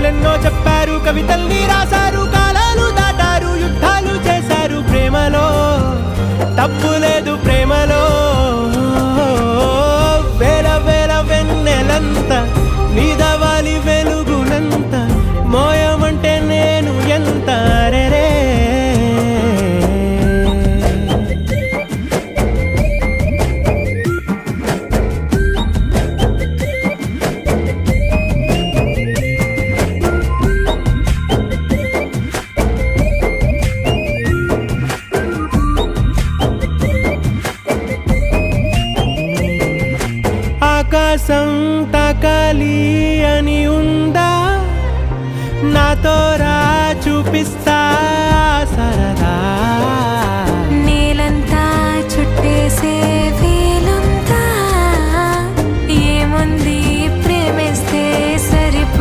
కథలెన్నో చెప్పారు, కవితల్ని రాశారు, కాలాలు దాటారు, యుద్ధాలు చేశారు. ప్రేమలో తప్పు లేదు, ప్రేమలో వేల వేల వెన్నెలంత నీదవాలి వెలుగునంత, మోయమంటే నేను ఎంత రే. ఆకాశం తాకాలి అని ఉందా, నాతో రా చూపిస్తా